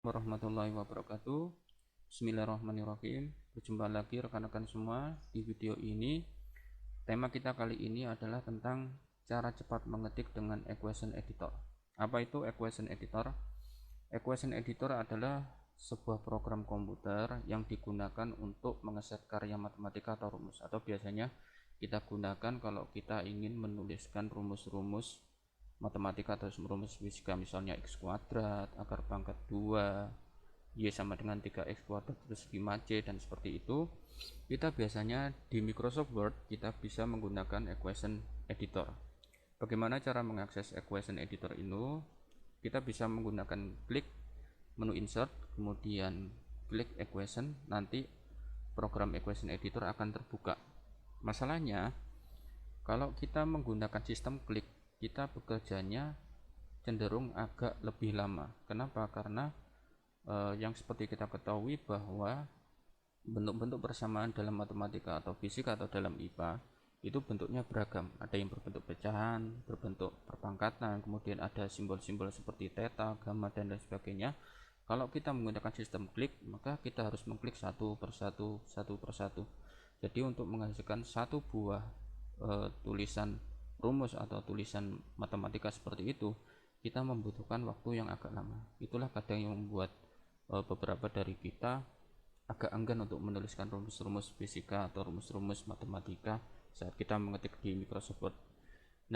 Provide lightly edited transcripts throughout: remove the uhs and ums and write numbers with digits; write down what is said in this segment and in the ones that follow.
Warahmatullahi wabarakatuh. Bismillahirrahmanirrahim. Berjumpa lagi rekan-rekan semua. Di video ini, tema kita kali ini adalah tentang cara cepat mengetik dengan equation editor. Apa itu equation editor? Equation editor adalah sebuah program komputer yang digunakan untuk mengeset karya matematika atau rumus, atau biasanya kita gunakan kalau kita ingin menuliskan rumus-rumus matematika atau rumus fisika, misalnya x kuadrat, akar pangkat 2, y sama dengan 3x kuadrat plus 5c, dan seperti itu. Kita biasanya di Microsoft Word kita bisa menggunakan equation editor. Bagaimana cara mengakses equation editor ini? Kita bisa menggunakan klik menu insert, kemudian klik equation, nanti program equation editor akan terbuka. Masalahnya kalau kita menggunakan sistem klik, kita bekerjanya cenderung agak lebih lama. Kenapa? Karena yang seperti kita ketahui bahwa bentuk-bentuk persamaan dalam matematika atau fisika atau dalam IPA itu bentuknya beragam. Ada yang berbentuk pecahan, berbentuk perpangkatan, kemudian ada simbol-simbol seperti theta, gamma, dan lain sebagainya. Kalau kita menggunakan sistem klik, maka kita harus mengklik satu persatu. Jadi untuk menghasilkan satu buah tulisan rumus atau tulisan matematika seperti itu, kita membutuhkan waktu yang agak lama. Itulah kadang yang membuat beberapa dari kita agak enggan untuk menuliskan rumus-rumus fisika atau rumus-rumus matematika saat kita mengetik di Microsoft Word.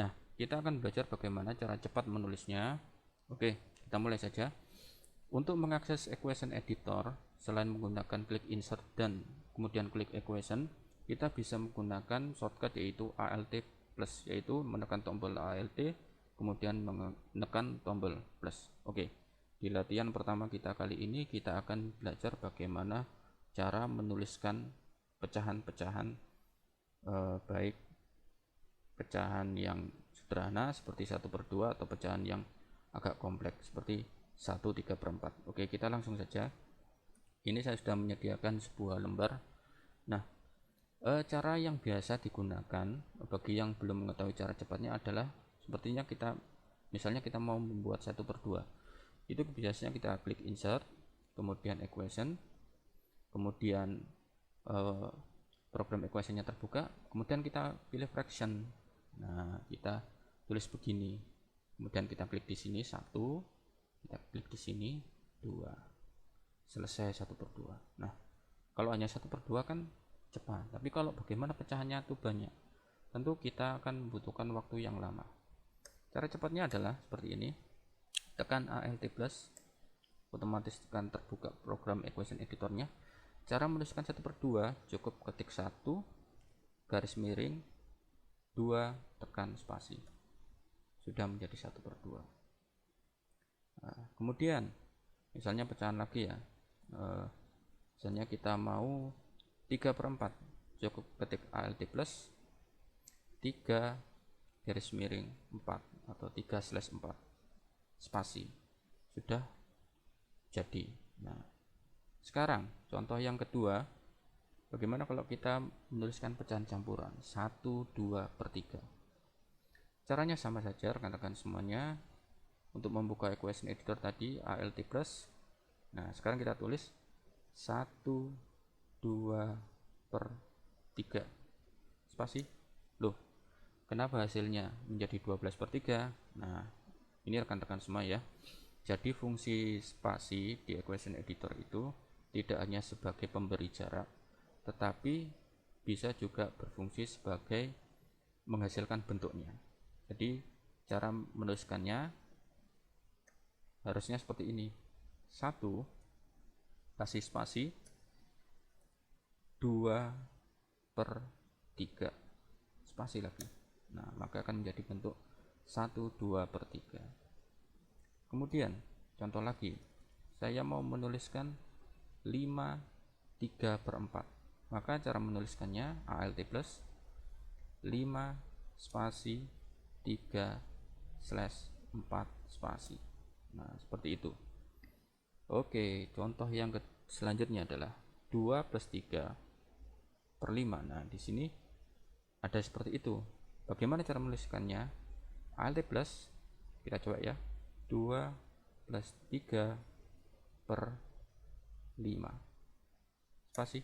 Nah, kita akan belajar bagaimana cara cepat menulisnya. Oke, kita mulai saja. Untuk mengakses equation editor, selain menggunakan klik insert dan kemudian klik equation, kita bisa menggunakan shortcut yaitu Alt plus, yaitu menekan tombol Alt kemudian menekan tombol plus. Oke, di latihan pertama kita kali ini kita akan belajar bagaimana cara menuliskan pecahan-pecahan, baik pecahan yang sederhana seperti 1/2 atau pecahan yang agak kompleks seperti 1/3/4. Oke, kita langsung saja. Ini saya sudah menyediakan sebuah lembar. Nah, cara yang biasa digunakan bagi yang belum mengetahui cara cepatnya adalah sepertinya misalnya kita mau membuat 1/2, itu biasanya kita klik insert, kemudian equation, kemudian program equationnya terbuka, kemudian kita pilih fraction. Nah, kita tulis begini, kemudian kita klik di sini 1, kita klik di sini 2, selesai 1/2. Nah, kalau hanya 1/2 kan cepat, tapi kalau bagaimana pecahannya itu banyak, tentu kita akan membutuhkan waktu yang lama. Cara cepatnya adalah seperti ini. Tekan Alt plus, otomatis akan terbuka program equation editornya. Cara menuliskan 1/2 cukup ketik 1 garis miring 2 tekan spasi, sudah menjadi 1/2. Nah, kemudian misalnya pecahan lagi ya, misalnya kita mau 3/4, cukup ketik Alt plus 3 garis miring 4 atau 3/4 spasi, sudah jadi. Nah, sekarang contoh yang kedua, bagaimana kalau kita menuliskan pecahan campuran 1/2/3. Caranya sama saja rekan-rekan semuanya. Untuk membuka equation editor tadi Alt plus. Nah, sekarang kita tulis 1/2/3 spasi. Loh, kenapa hasilnya menjadi 12/3? Nah, ini rekan-rekan semua ya. Jadi fungsi spasi di equation editor itu tidak hanya sebagai pemberi jarak, tetapi bisa juga berfungsi sebagai menghasilkan bentuknya. Jadi cara menuliskannya harusnya seperti ini. 1 kasih spasi, 2/3 spasi lagi. Nah, maka akan menjadi bentuk 1/2/3. Kemudian contoh lagi, saya mau menuliskan 5/3/4. Maka cara menuliskannya Alt plus 5 spasi 3/4 spasi. Nah, seperti itu. Oke, contoh yang selanjutnya adalah 2 plus 3/5. Nah, di sini ada seperti itu. Bagaimana cara menuliskannya? Alt plus, kita coba ya, 2 plus 3 per 5 spasi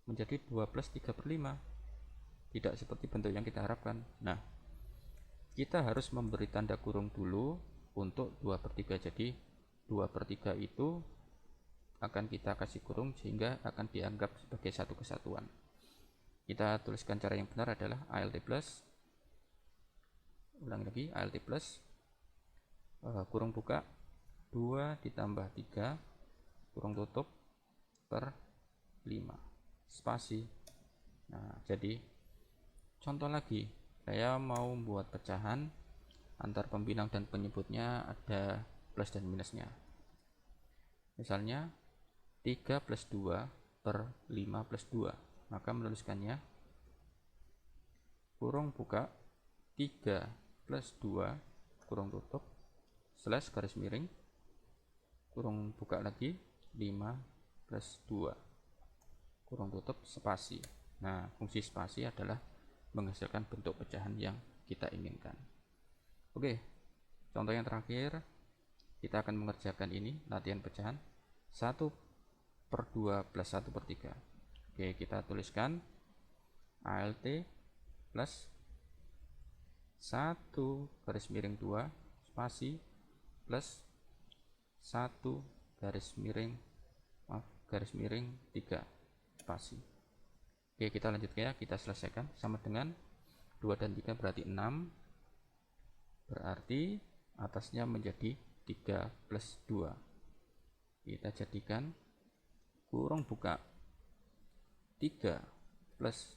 menjadi 2 plus 3 per 5, tidak seperti bentuk yang kita harapkan. Nah, kita harus memberi tanda kurung dulu untuk 2 per 3. Jadi 2 per 3 itu akan kita kasih kurung sehingga akan dianggap sebagai satu kesatuan. Kita tuliskan cara yang benar adalah ALT plus, ulangi lagi, ALT plus kurung buka 2 ditambah 3 kurung tutup per 5 spasi. Nah, jadi contoh lagi, saya mau membuat pecahan antar pembilang dan penyebutnya ada plus dan minusnya. Misalnya 3 plus 2 per 5 plus 2, maka menuliskannya kurung buka 3 plus 2 kurung tutup slash garis miring kurung buka lagi 5 plus 2 kurung tutup spasi. Nah, fungsi spasi adalah menghasilkan bentuk pecahan yang kita inginkan. Oke, contoh yang terakhir, kita akan mengerjakan ini, latihan pecahan 1 per 2 plus 1 per 3. Oke, kita tuliskan ALT plus 1 garis miring 2 spasi plus 1 garis miring 3 spasi. Oke, kita lanjut ya, kita selesaikan. Sama dengan 2 dan 3 berarti 6, berarti atasnya menjadi 3 plus 2. Kita jadikan kurung buka 3 plus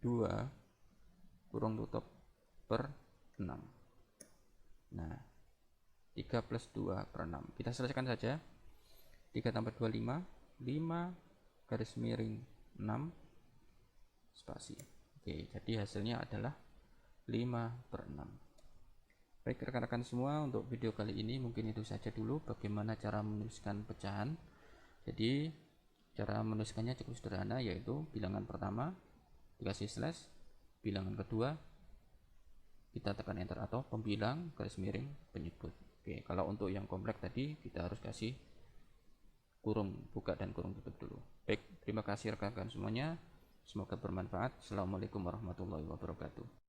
2 kurung tutup per 6. Nah, 3 plus 2 per 6. Kita selesaikan saja. 3 tambah 2 5, 5 garis miring 6 spasi. Oke, jadi hasilnya adalah 5 per 6. Baik rekan-rekan semua, untuk video kali ini mungkin itu saja dulu bagaimana cara menuliskan pecahan. Jadi cara menuliskannya cukup sederhana, yaitu bilangan pertama dikasih slash, bilangan kedua kita tekan enter atau pembilang garis miring penyebut. Oke, kalau untuk yang kompleks tadi kita harus kasih kurung buka dan kurung tutup dulu. Baik, terima kasih rekan-rekan semuanya, semoga bermanfaat. Assalamualaikum warahmatullahi wabarakatuh.